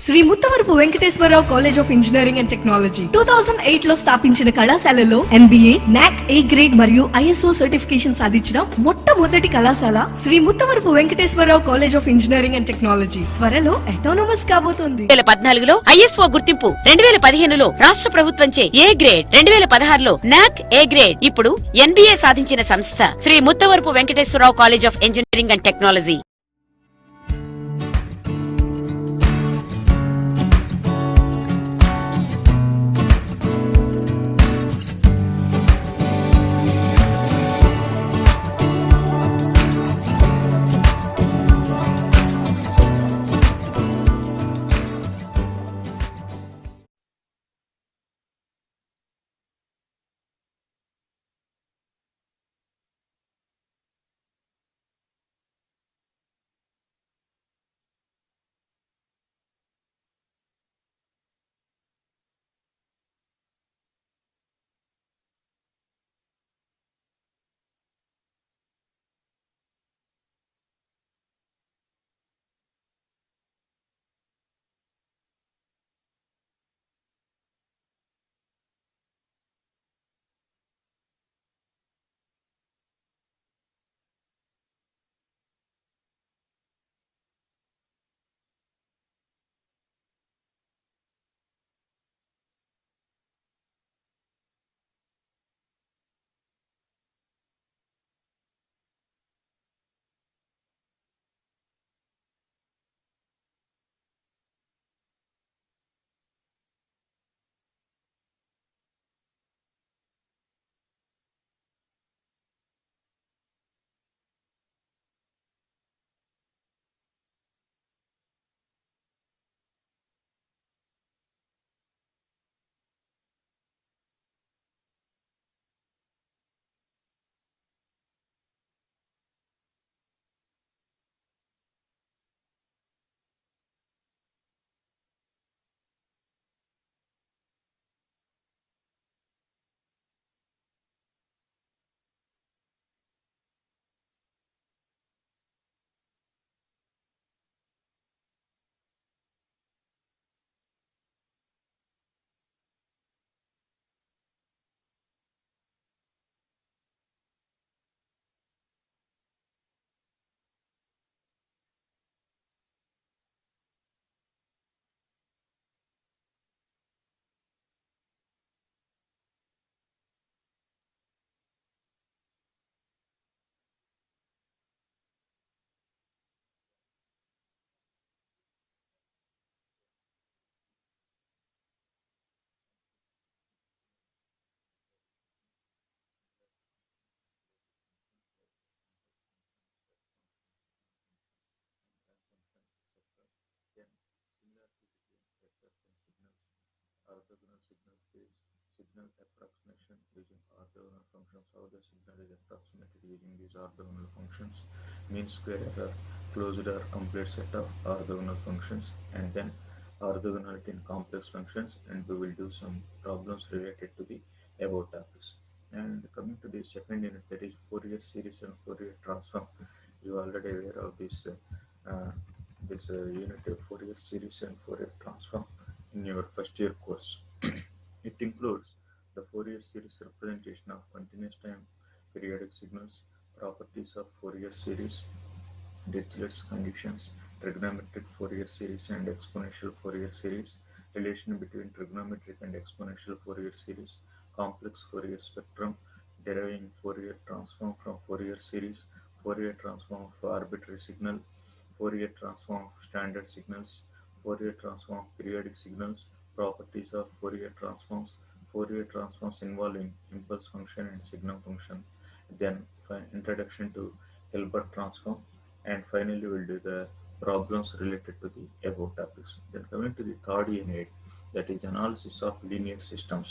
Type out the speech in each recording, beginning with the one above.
Shri Muttavarapu Venkateswararao college of engineering and technology 2008 లో స్థాపించిన కళాశాలలో MBA, NAC A గ్రేడ్ మరియు ISO సర్టిఫికేషన్ సాధించిన మొట్టమొదటి కళాశాల Sri Muttavarapu Venkateswararao college of engineering and technology త్వరలో అటానమస్ కాబోతోంది. 2014లో ISO గుర్తింపు, 2015లో రాష్ట్ర ప్రభుత్వంచే A గ్రేడ్, 2016లో NAC A గ్రేడ్, ఇప్పుడు NBA సాధించిన సంస్థ Sri Muttavarapu Venkateswararao college of engineering and technology. Orthogonal signal is signal approximation using orthogonal functions. How the signal is approximated using these orthogonal functions: mean square error, closed or complete set of orthogonal functions, and then orthogonality in complex functions. And we will do some problems related to the above topics. And coming to the second unit, that is Fourier series and Fourier transform. You are already aware of this unit of Fourier series and Fourier transform in your first year course. It includes the Fourier series representation of continuous time periodic signals, properties of Fourier series, Dirichlet's conditions, trigonometric Fourier series and exponential Fourier series, relation between trigonometric and exponential Fourier series, complex Fourier spectrum, deriving Fourier transform from Fourier series, Fourier transform of arbitrary signal, Fourier transform of standard signals, Fourier transform of periodic signals, properties of Fourier transforms involving impulse function and signal function, then introduction to Hilbert transform, and finally we'll do the problems related to the above topics. Then coming to the third unit, that is analysis of linear systems.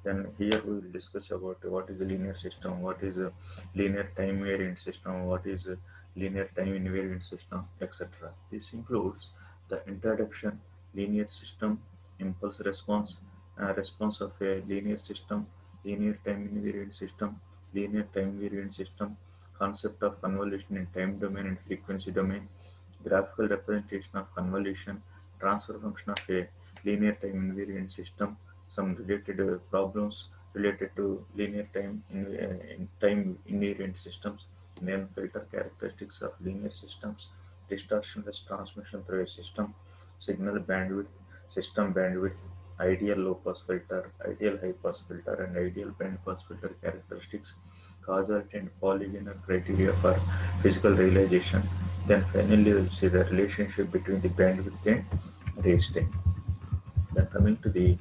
Then here we will discuss about what is a linear system, what is a linear time invariant system, what is a linear time invariant system, etc. This includes the introduction, linear system, impulse response, response of a linear system, linear time invariant system, concept of convolution in time domain and frequency domain, graphical representation of convolution, transfer function of a linear time invariant system, some related problems related to linear time in time invariant systems, then filter characteristics of linear systems, distortionless transmission through a system, signal bandwidth, system bandwidth, ideal low pass filter, ideal high pass filter, and ideal band pass filter characteristics, causality and polygonal criteria for physical realization. Then finally we'll see the relationship between the bandwidth and race time. Then coming to the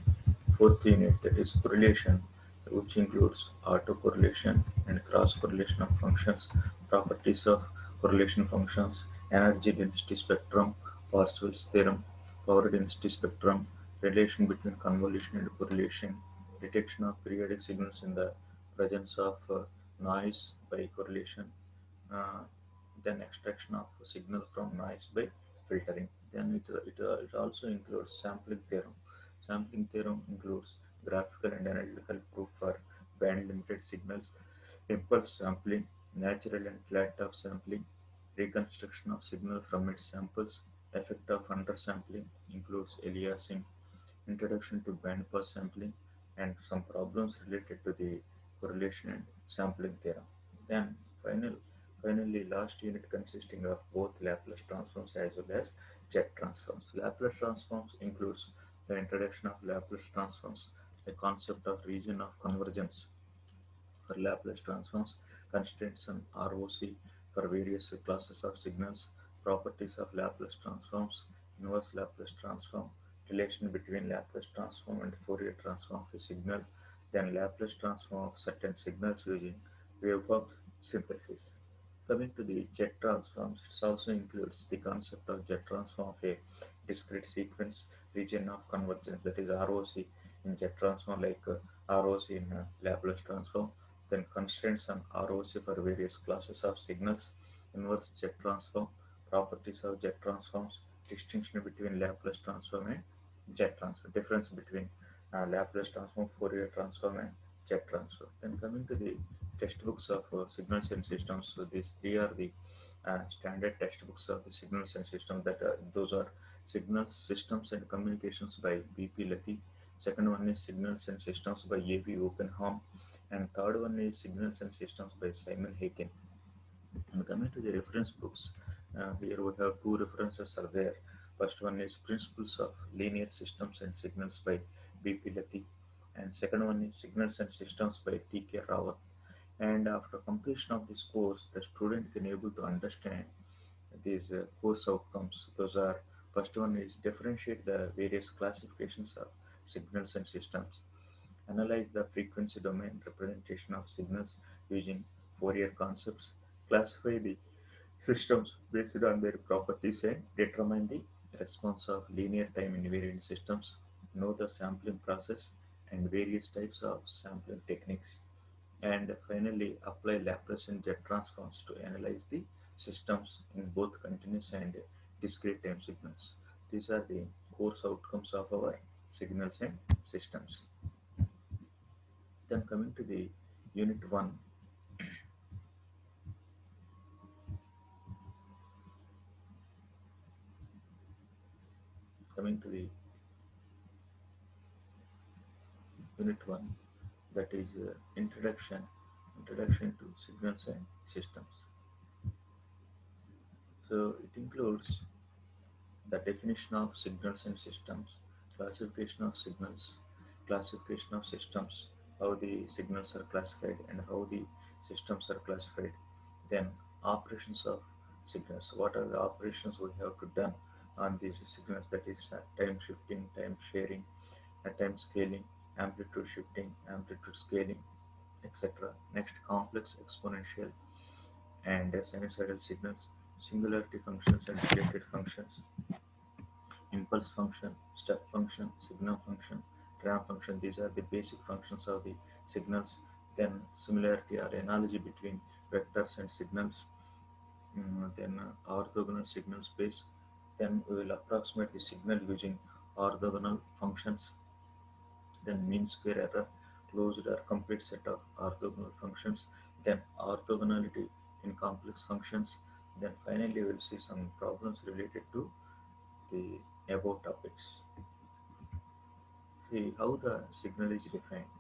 fourth unit, that is correlation, which includes autocorrelation and cross-correlation of functions, properties of correlation functions, energy density spectrum, Parsells theorem, power density spectrum, relation between convolution and correlation, detection of periodic signals in the presence of noise by correlation, uh, then extraction of signal from noise by filtering. Then it also includes sampling theorem. Sampling theorem includes graphical and analytical proof for band-limited signals, impulse sampling, natural and flat top sampling, reconstruction of signal from its samples, effect of undersampling includes aliasing, introduction to bandpass sampling, and some problems related to the correlation and sampling theorem. Then finally last unit consisting of both Laplace transforms as well as jet transforms. Laplace transforms includes the introduction of Laplace transforms, the concept of region of convergence for Laplace transforms, constraints on ROC for various classes of signals, properties of Laplace transforms, inverse Laplace transform, relation between Laplace transform and Fourier transform of a signal, then Laplace transform of certain signals using waveform synthesis. Coming to the jet transforms, it also includes the concept of jet transform of a discrete sequence region of convergence, that is ROC in jet transform, like ROC in Laplace transform, then constraints on ROC for various classes of signals, inverse jet transform, properties of jet transforms, distinction between Laplace transform and jet transform, difference between Laplace transform, Fourier transform, and jet transform. Then coming to the textbooks of signals and systems, so these three are the standard textbooks of the signals and systems. That those are signals, systems, and communications by B.P. Lucky. Second one is signals and systems by A.V. Oppenheim, and third one is signals and systems by Simon Haken. And coming to the reference books, here we have two references are there. First one is Principles of Linear Systems and Signals by B.P. Lati, and second one is Signals and Systems by T.K. Rawat. And after completion of this course, the student can able to understand these course outcomes. Those are, first one is differentiate the various classifications of signals and systems, analyze the frequency domain representation of signals using Fourier concepts, classify the systems based on their properties, and determine the response of linear time invariant systems, know the sampling process and various types of sampling techniques, and finally apply Laplace and jet transforms to analyze the systems in both continuous and discrete time signals. These are the course outcomes of our signals and systems. Then coming to the unit 1, coming to the unit 1, that is introduction to signals and systems. So it includes the definition of signals and systems, classification of signals, classification of systems, how the signals are classified and how the systems are classified. Then operations of signals, what are the operations we have to done on these signals, that is time shifting, time sharing, time scaling, amplitude shifting, amplitude scaling, etc. Next, complex exponential and sinusoidal signals, singularity functions and related functions, impulse function, step function, signal function, ramp function. These are the basic functions of the signals. Then similarity or analogy between vectors and signals. Then orthogonal signal space. Then we will approximate the signal using orthogonal functions. Then mean square error, closed or complete set of orthogonal functions. Then orthogonality in complex functions. Then finally we will see some problems related to the Above topics. See how the signal is defined.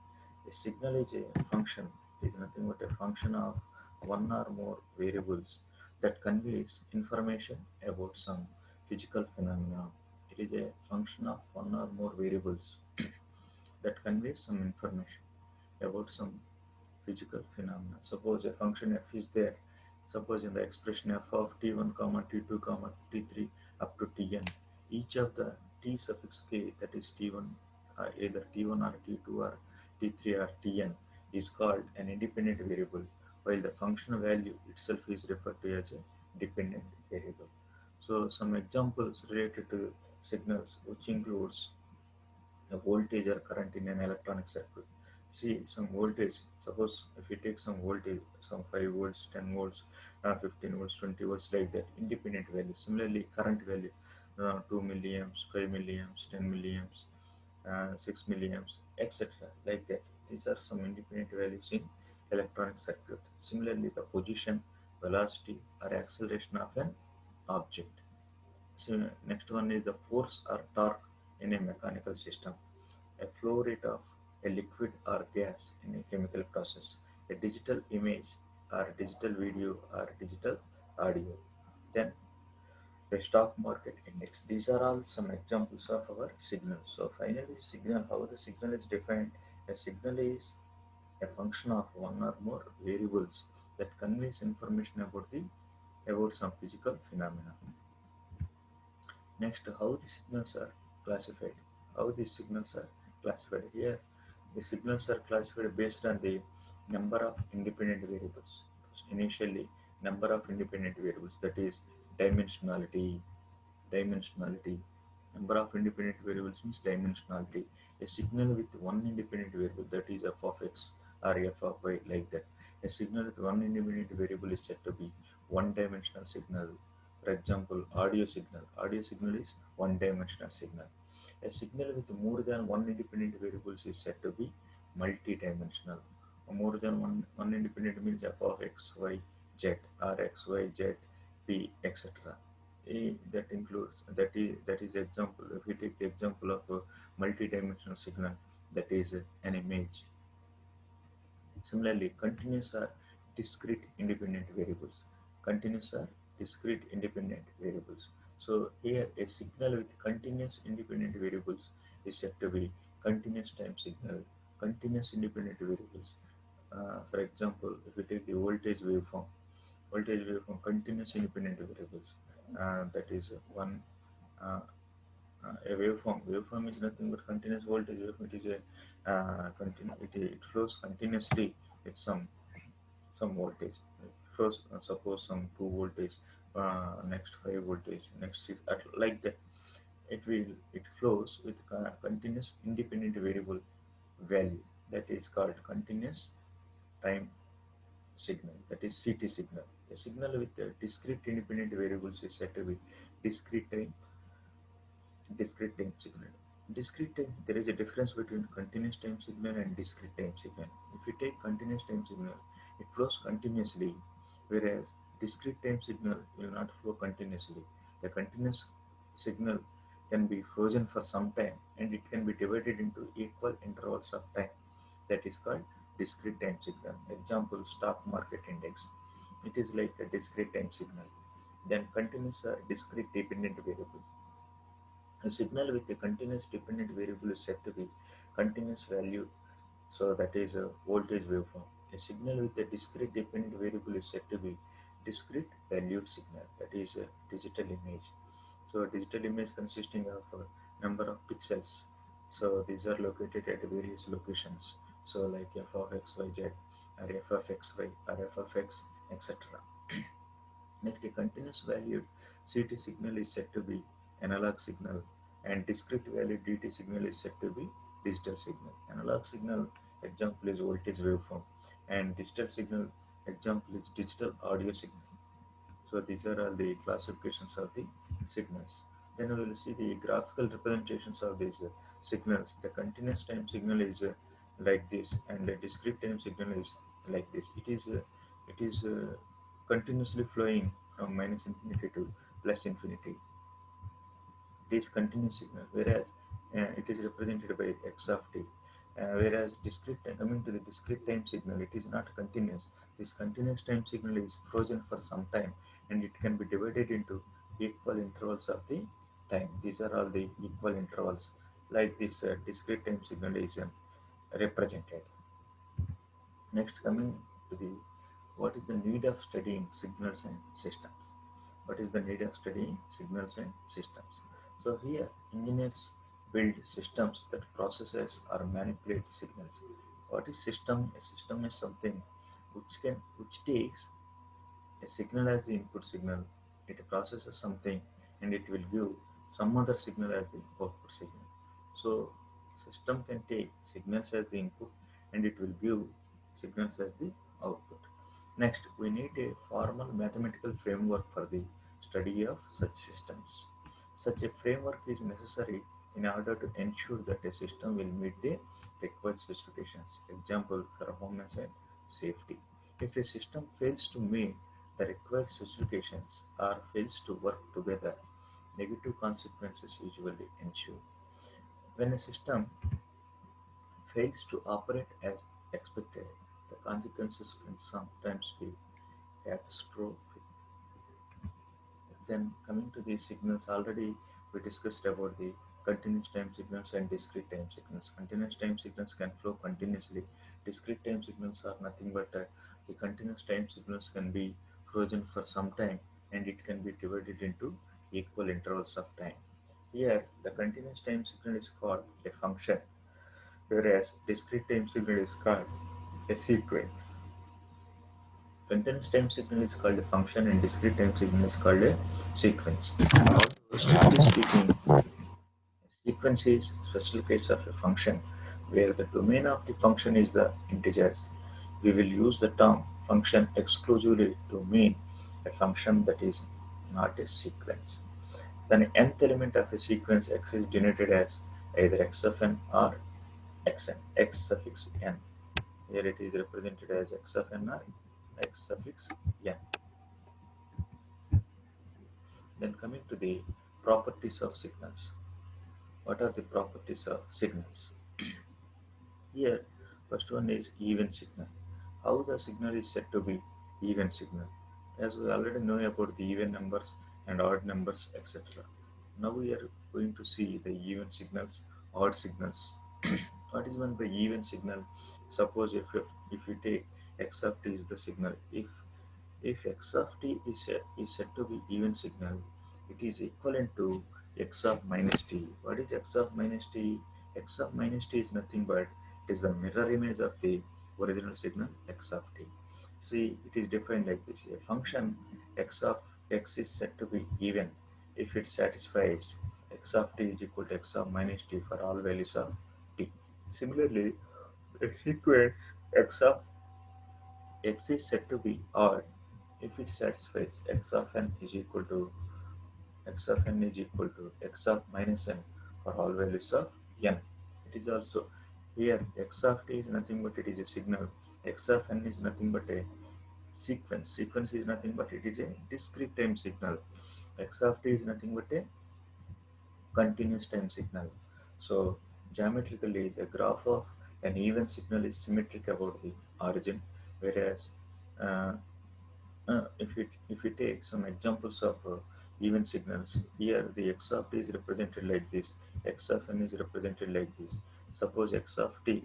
A signal is a function. It is nothing but a function of one or more variables that conveys information about some physical phenomenon. It is a function of one or more variables that conveys some information about some physical phenomena. Suppose a function f is there. Suppose in the expression f of t1, comma t2, comma t3 up to tn, each of the t suffix k, that is t1, either t1 or t2 or t3 or tn, is called an independent variable, while the function value itself is referred to as a dependent variable. So some examples related to signals, which includes the voltage or current in an electronic circuit. See some voltage. Suppose if you take some voltage, some 5 volts, 10 volts, 15 volts, 20 volts, like that, independent value. Similarly, current value, 2 milliamps, 5 milliamps, 10 milliamps, 6 milliamps, etc. Like that. These are some independent values in electronic circuit. Similarly, the position, velocity, or acceleration of an object. So next one is the force or torque in a mechanical system, a flow rate of a liquid or gas in a chemical process, a digital image or digital video or digital audio. Then the stock market index. These are all some examples of our signals. So finally, signal, how the signal is defined. A signal is a function of one or more variables that conveys information about some physical phenomena. Next, how the signals are classified. How these signals are classified. Here, the signals are classified based on the number of independent variables. Initially, number of independent variables, that is dimensionality. Dimensionality. Number of independent variables means dimensionality. A signal with one independent variable, that is f of x or f of y, like that. A signal with one independent variable is said to be one-dimensional signal. For example, audio signal. Audio signal is one-dimensional signal. A signal with more than one independent variables is said to be multi-dimensional. More than one independent means f of x, y, z, or x, y, z, p, etc. That includes, that is example. If we take the example of a multi-dimensional signal, that is an image. Similarly, continuous are discrete independent variables. Continuous are discrete independent variables. So here a signal with continuous independent variables is said to be continuous time signal. Continuous independent variables. For example, if we take the voltage waveform, continuous independent variables. That is one. Uh, a waveform. Waveform is nothing but continuous voltage waveform. It is a it flows continuously with some voltage. It flows, suppose some 2 voltage, next 5 voltage, next 6, like that. It flows with continuous independent variable value. That is called continuous time signal. That is CT signal. A signal with discrete independent variables is said to be discrete time discrete time signal. Discrete time, there is a difference between continuous time signal and discrete time signal. If you take continuous time signal, it flows continuously, whereas discrete time signal will not flow continuously. The continuous signal can be frozen for some time and it can be divided into equal intervals of time. That is called discrete time signal. Example, stock market index. It is like a discrete time signal. Then continuous are discrete dependent variable. A signal with a continuous dependent variable is said to be continuous value, so that is a voltage waveform. A signal with a discrete dependent variable is said to be discrete valued signal, that is a digital image. So a digital image consisting of a number of pixels. So these are located at various locations. So like f of x, y, z, or f of x, y, or f of x, etc. Next, a continuous valued CT signal is said to be analog signal, and discrete valued DT signal is said to be digital signal. Analog signal example is voltage waveform, and digital signal example is digital audio signal. So these are all the classifications of the signals. Then we will see the graphical representations of these signals. The continuous time signal is like this, and the discrete time signal is like this. It is continuously flowing from minus infinity to plus infinity. it is continuous signal, whereas it is represented by x of t. Whereas discrete time, coming to the discrete time signal, it is not continuous. This continuous time signal is frozen for some time, and it can be divided into equal intervals of the time. These are all the equal intervals, like this discrete time signal is represented. Next, coming to the what is the need of studying signals and systems? What is the need of studying signals and systems? So here, engineers build systems that processes or manipulate signals. What is system? A system is something which takes a signal as the input signal, it processes something, and it will give some other signal as the output signal. So system can take signals as the input, and it will give signals as the output. Next, we need a formal mathematical framework for the study of such systems. Such a framework is necessary in order to ensure that a system will meet the required specifications. Example, performance and safety. If a system fails to meet the required specifications or fails to work together, negative consequences usually ensue. When a system fails to operate as expected, the consequences can sometimes be catastrophic. Then coming to the signals, already we discussed about the continuous time signals and discrete time signals. Continuous time signals can flow continuously. Discrete time signals are nothing but the continuous time signals can be frozen for some time, and it can be divided into equal intervals of time. Here, the continuous time signal is called a function, whereas discrete time signal is called a sequence. Continuous time signal is called a function and discrete time signal is called a sequence. Although strictly speaking, a sequence is special case of a function where the domain of the function is the integers. We will use the term function exclusively to mean a function that is not a sequence. Then nth element of a sequence x is denoted as either x of n or xn, x suffix n. Here it is represented as x of n or x suffix n. Then coming to the properties of signals. What are the properties of signals? Here, first one is even signal. How the signal is said to be even signal. As we already know about the even numbers and odd numbers, etc. Now we are going to see the even signals, odd signals. What is meant by even signal? Suppose if you take x of t is the signal. If x of t is said to be even signal, it is equivalent to x of minus t. What is x of minus t? X of minus t is nothing but it is the mirror image of the original signal x of t. See, it is defined like this. A function x of x is said to be even if it satisfies x of t is equal to x of minus t for all values of t. Similarly, a sequence x of x is said to be odd if it satisfies x of n is equal to x of n is equal to x of minus n for all values of n. It is also here x of t is nothing but it is a signal. X of n is nothing but a sequence. Sequence is nothing but it is a discrete time signal. X of t is nothing but a continuous time signal. So geometrically, the graph of an even signal is symmetric about the origin, whereas uh, if we take some examples of even signals, here the x of t is represented like this, x of n is represented like this. Suppose x of t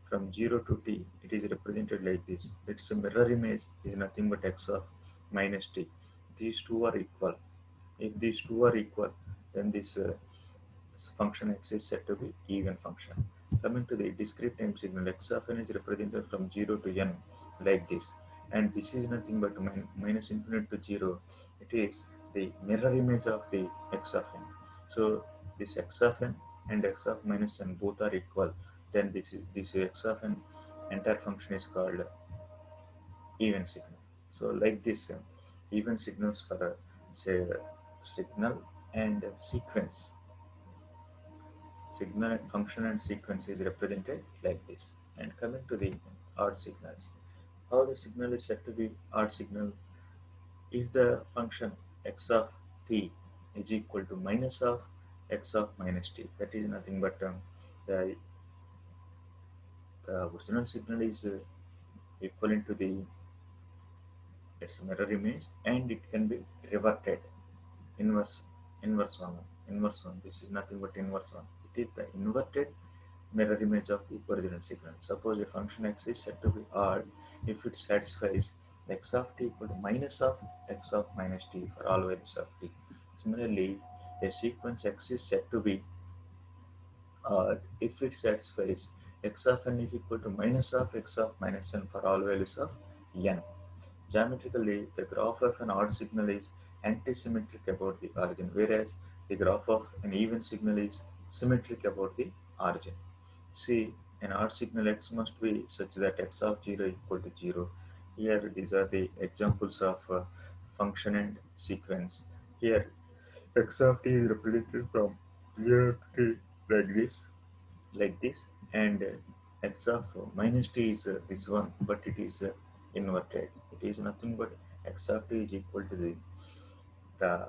from 0 to t, it is represented like this. Its mirror image is nothing but x of minus t. These two are equal. If these two are equal, then this function x is said to be even function. Coming to the discrete time signal, x of n is represented from 0 to n like this, and this is nothing but minus infinite to 0. It is the mirror image of the x of n. So this x of n and x of minus n both are equal. Then this x of n entire function is called even signal. So like this, even signals for say signal and sequence. Signal function and sequence is represented like this. And coming to the odd signals, how the signal is said to be odd signal if the function x of t is equal to minus of x of minus t. That is nothing but the the original signal is equivalent to the its mirror image, and it can be reverted inverse inverse one. This is nothing but inverse one. It is the inverted mirror image of the original signal. Suppose a function x is said to be odd if it satisfies x of t equal to minus of x of minus t for all values of t. Similarly, a sequence x is said to be odd if it satisfies x of n is equal to minus of x of minus n for all values of n. Geometrically, the graph of an odd signal is antisymmetric about the origin, whereas the graph of an even signal is symmetric about the origin. See, an odd signal x must be such that x of 0 equal to 0. Here, these are the examples of function and sequence. Here, x of t is represented from 0 to t like this, and x of minus t is this one, but it is inverted. It is nothing but x of t is equal to the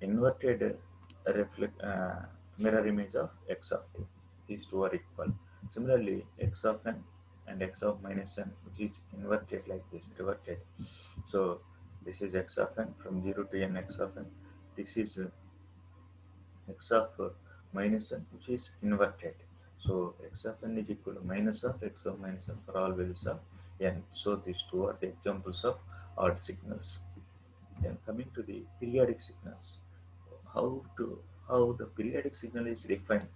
inverted mirror image of x of t. These two are equal. Similarly, x of n and x of minus n, which is inverted like this, reverted. So this is x of n from 0 to n x of n. This is x of minus n, which is inverted. So x of n is equal to minus of x of minus n for all values of n. So these two are the examples of odd signals. Then coming to the periodic signals, how to how the periodic signal is defined.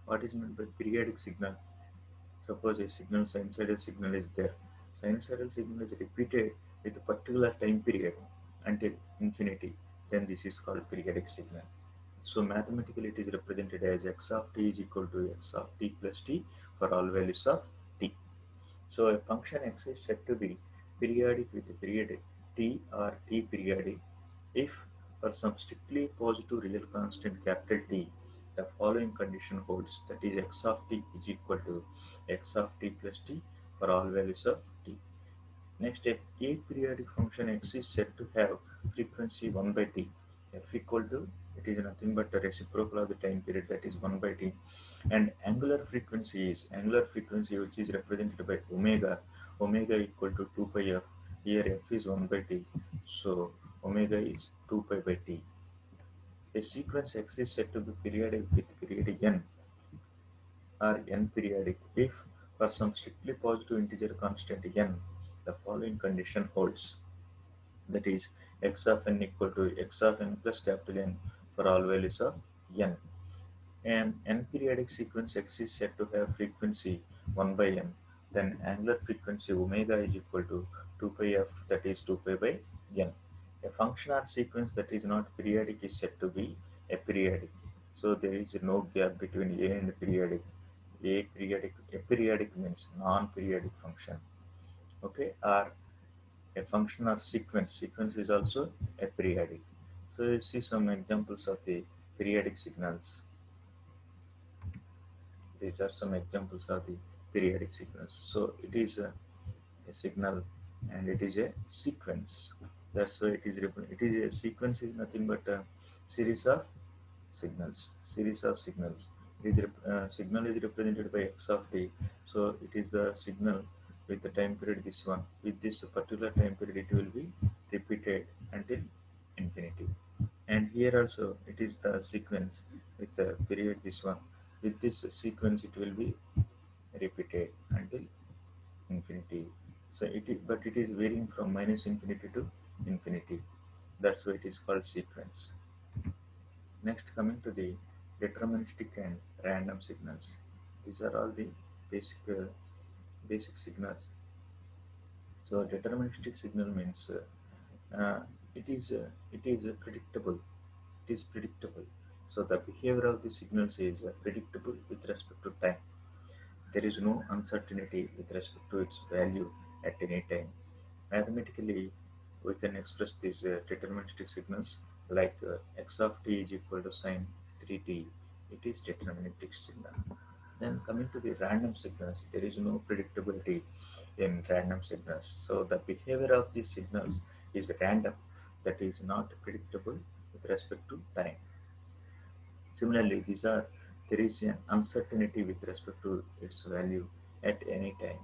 What is meant by periodic signal? Suppose a sinusoidal signal is there. Sinusoidal signal is repeated with a particular time period until infinity. Then this is called periodic signal. So mathematically it is represented as x of t is equal to x of t plus t for all values of t. So a function x is said to be periodic with a period t or t periodic if for some strictly positive real constant capital T the following condition holds, that is x of t is equal to x of t plus t for all values of t. Next, a periodic function x is said to have frequency 1 by t. F equal to, it is nothing but the reciprocal of the time period, that is 1 by t. And angular frequency which is represented by omega. Omega equal to 2 pi f. Here f is 1 by t. So omega is 2 pi by t. A sequence x is said to be periodic with period n or n periodic if for some strictly positive integer constant n the following condition holds, that is x of n equal to x of n plus capital N for all values of n. An n-periodic sequence x is said to have frequency 1 by n, then angular frequency omega is equal to 2 pi f, that is 2 pi by n. A function or sequence that is not periodic is said to be aperiodic. So there is no gap between a and periodic. Aperiodic means non-periodic function. Okay, or a function or sequence is also aperiodic. So you see some examples of the periodic signals. These are some examples of the periodic signals. So it is a signal and it is a sequence. That's why it is a sequence is nothing but a series of signals. Signal is represented by x of t. So it is the signal with the time period this one. With this particular time period, it will be repeated until infinity. And here also it is the sequence with the period this one. With this sequence, it will be repeated until infinity. So but it is varying from minus infinity to infinity. That's why it is called sequence. Next, coming to the deterministic and random signals. These are all the basic basic signals. So deterministic signal means it is predictable. It is predictable. So the behavior of the signals is predictable with respect to time. There is no uncertainty with respect to its value at any time. Mathematically, we can express these deterministic signals like x of t is equal to sine 3t. It is deterministic signal. Then coming to the random signals, there is no predictability in random signals. So the behavior of these signals is random, that is not predictable with respect to time. Similarly, there is an uncertainty with respect to its value at any time.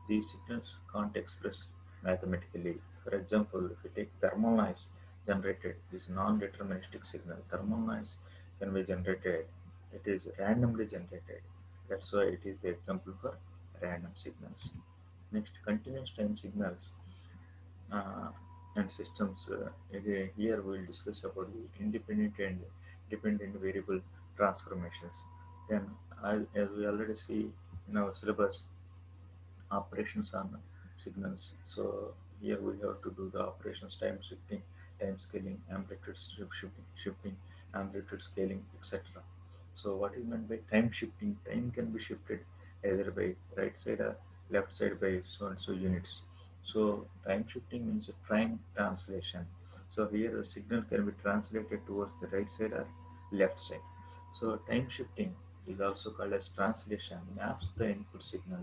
These signals can't express mathematically. For example, if we take thermal noise generated, this non-deterministic signal, thermal noise can be generated. It is randomly generated. That's why it is the example for random signals. Next, continuous time signals uh, and systems. Here we will discuss about the independent and dependent variable transformations. Then, as we already see in our syllabus, operations on signals. So here we have to do the operations, time shifting, time scaling, amplitude shifting, amplitude scaling, etc. So what is meant by time shifting? Time can be shifted either by right side or left side by so and so units. So time shifting means a time translation. So here the signal can be translated towards the right side or left side. So time shifting is also called as translation, maps the input signal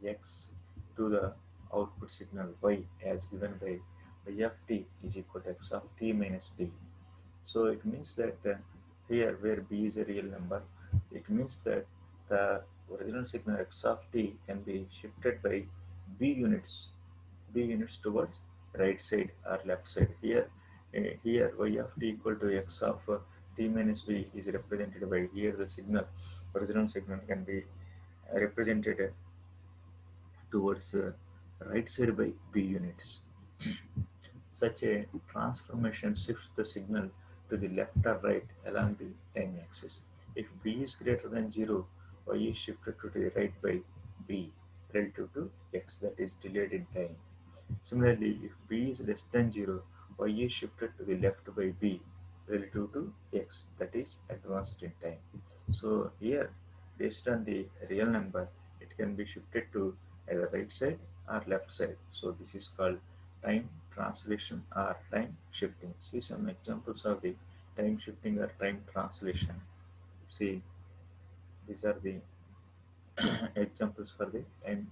x to the output signal y as given by y of t is equal to x of t minus b. So it means that here where b is a real number, it means that the original signal x of t can be shifted by b units towards right side or left side. Here y of t equal to x of t minus b is represented by here the signal original signal can be represented towards right side by b units. Such a transformation shifts the signal to the left or right along the time axis. If b is greater than 0, y is shifted to the right by b relative to x, that is delayed in time. Similarly, if b is less than 0, y is shifted to the left by b relative to x, that is advanced in time. So here, based on the real number, it can be shifted to either right side or left side. So this is called time translation or time shifting. See some examples of the time shifting or time translation. See, these are the examples for the time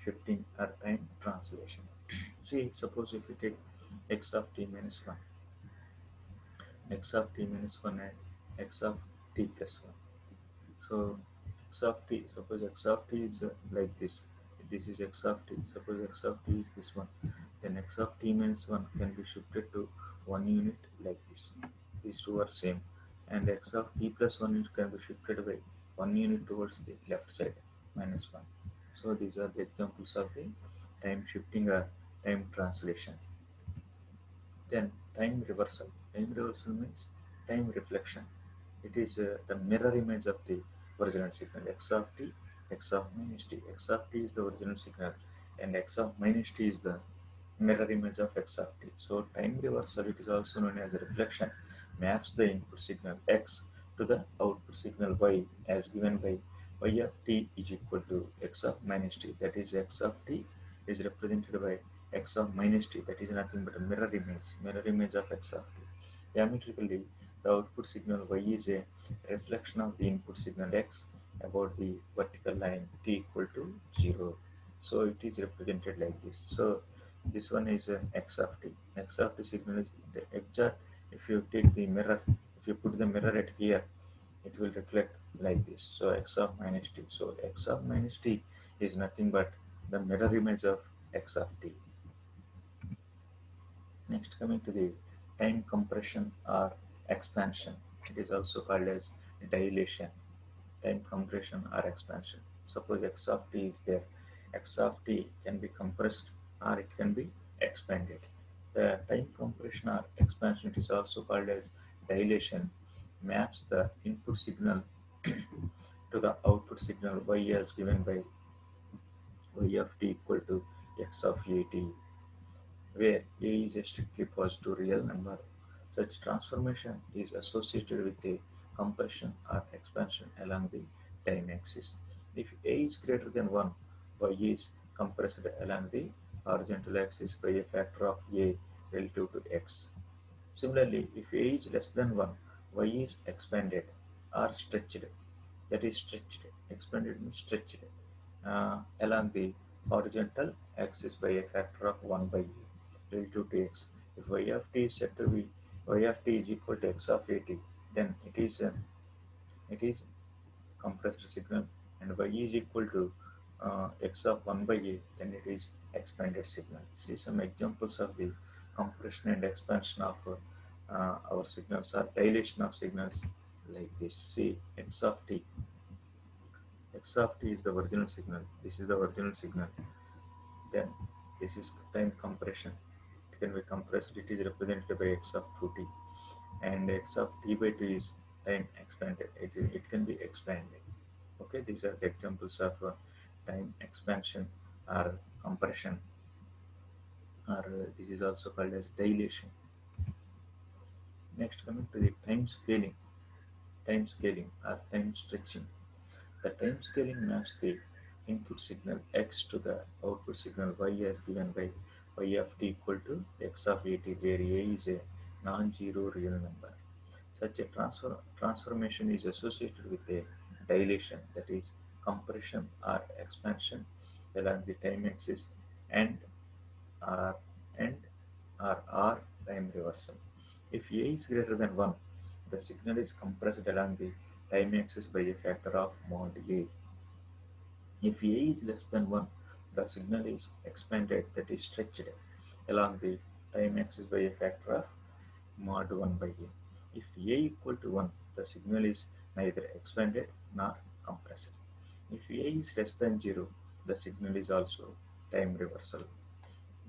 shifting or time translation. See, suppose if we take x of t minus 1, x of t minus 1 and x of t plus 1. So x of t, suppose x of t is like this. This is x of t. Suppose x of t is this one. Then x of t minus 1 can be shifted to 1 unit like this. These two are same. And x of t plus 1 unit can be shifted by 1 unit towards the left side minus 1. So these are the examples of the time shifting or time translation. Then time reversal. Time reversal means time reflection. It is the mirror image of the original signal x of t, x of minus t. X of t is the original signal and x of minus t is the mirror image of x of t. So time reversal, it is also known as a reflection, maps the input signal x to the output signal y as given by y of t is equal to x of minus t. That is x of t is represented by x of minus t, that is nothing but a mirror image of x of t. Diametrically, the output signal y is a reflection of the input signal x about the vertical line t equal to 0. So it is represented like this. So this one is an x of t. X of t signal is the exact. If you take the mirror, if you put the mirror at here, it will reflect like this. So x of minus t. So x of minus t is nothing but the mirror image of x of t. Next, coming to the time compression or expansion. It is also called as dilation, time compression or expansion. Suppose x of t is there. X of t can be compressed or it can be expanded. The time compression or expansion, it is also called as dilation, maps the input signal to the output signal y as given by y of t equal to x of a t, where a is a strictly positive real number. Such transformation is associated with a compression or expansion along the time axis. If a is greater than 1, y is compressed along the horizontal axis by a factor of a relative to x. Similarly, if a is less than 1, y is expanded or stretched, that is stretched, expanded means stretched, along the horizontal axis by a factor of 1 by a relative to x. If y of t is said to be y of t is equal to x of a t, then it is it is compressed signal, and y is equal to x of 1 by a, then it is expanded signal. See some examples of the compression and expansion of our signals or dilation of signals like this. See x of t. X of t is the original signal. This is the original signal. Then this is time compression. It can be compressed. It is represented by x of 2t, and x of t by 2 is time expanded. It can be expanded. Okay, these are the examples of time expansion or compression, or this is also called as dilation. Next, coming to the time scaling or time stretching. The time scaling maps the input signal x to the output signal y as given by y of t equal to x of at, where a is a non-zero real number. Such a transformation is associated with a dilation, that is, compression or expansion along the time axis, and or and or time reversal. If a is greater than 1, the signal is compressed along the time axis by a factor of mod a. If a is less than 1, the signal is expanded, that is stretched, along the time axis by a factor of mod 1 by a. If a equal to 1, the signal is neither expanded nor compressed. If a is less than 0, the signal is also time reversal.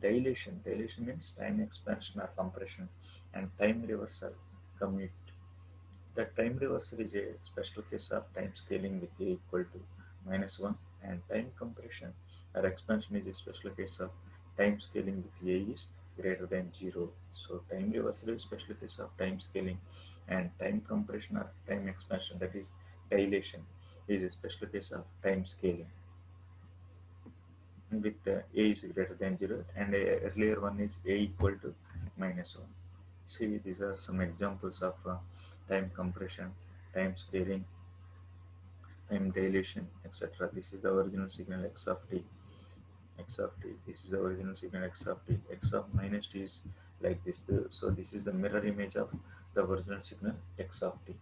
Dilation means time expansion or compression, and time reversal commute. The time reversal is a special case of time scaling with a equal to -1, and time compression or expansion is a special case of time scaling with a is greater than 0. So time reversal is a special case of time scaling, and time compression or time expansion, that is dilation, is a special case of time scaling with a is greater than 0, and earlier one is a equal to -1. See, these are some examples of time compression, time scaling, time dilation, etc. This is the original signal x of t. X of t. This is the original signal x of t. X of minus t is like this. So this is the mirror image of the original signal x of t,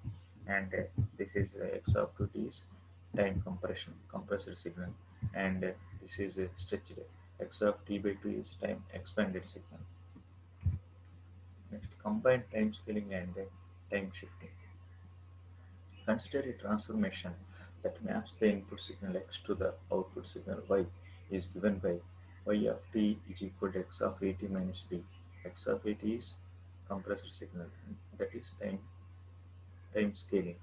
and this is x of 2t is time compression, compressed signal, and this is stretched. X of t by 2 is time expanded signal. Next, combined time scaling and time shifting. Consider a transformation that maps the input signal x to the output signal y is given by y of t is equal to x of at minus b. X of at is compressed signal, that is time scaling,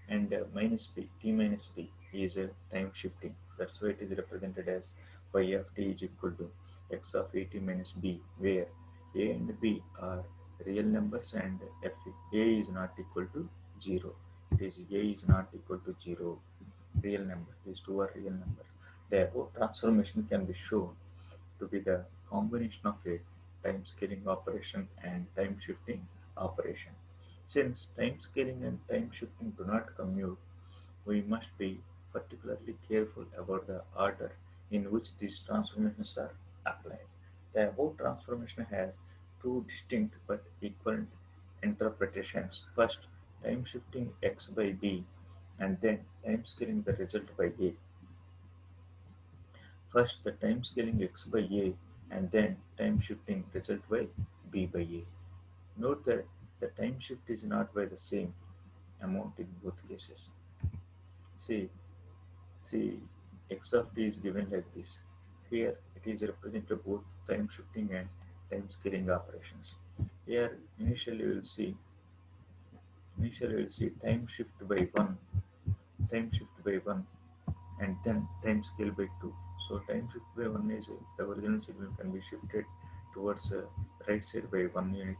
and minus b, t minus b is time shifting. That's why it is represented as y of t is equal to x of at minus b, where a and b are real numbers and f a is not equal to 0. It is a is not equal to 0, real number. These two are real numbers. The above transformation can be shown to be the combination of a time scaling operation and time shifting operation. Since time scaling and time shifting do not commute, we must be particularly careful about the order in which these transformations are applied. The above transformation has two distinct but equivalent interpretations. First, time shifting x by b, and then time scaling the result by a. First, the time scaling x by a, and then time shifting result by b by a. Note that the time shift is not by the same amount in both cases. See, see, x of t is given like this. Here, it is represented both time shifting and time scaling operations. Here, initially you will see time shift by 1, and then time scale by 2. So time shift by 1 is the original signal can be shifted towards right side by 1 unit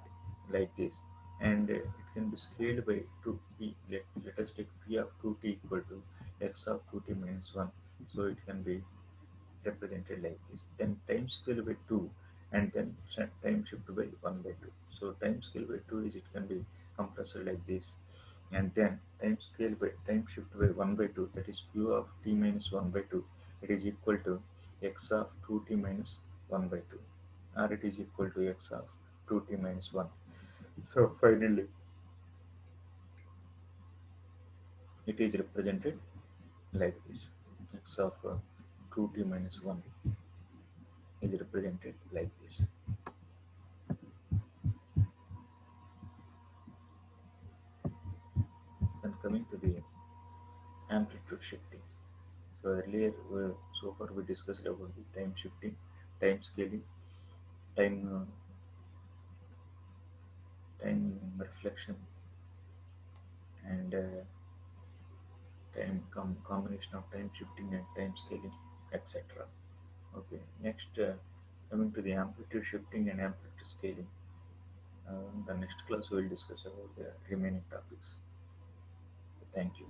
like this, and it can be scaled by 2 p. Let us take p of 2t equal to x of 2t minus 1. So it can be represented like this. Then time scale by 2, and then time shift by 1 by 2. So time scale by 2 is, it can be compressed like this, and then time shift by 1 by 2, that is q of t minus 1 by 2, it is equal to x of 2t minus 1 by 2, or it is equal to x of 2t minus 1. So finally, it is represented like this. X of 2t minus 1 is represented like this. And coming to the amplitude shifting. So earlier, so far we discussed about the time shifting, time scaling, time time reflection, and combination of time shifting and time scaling, etc. Okay, next, coming to the amplitude shifting and amplitude scaling. The next class we will discuss about the remaining topics. Thank you.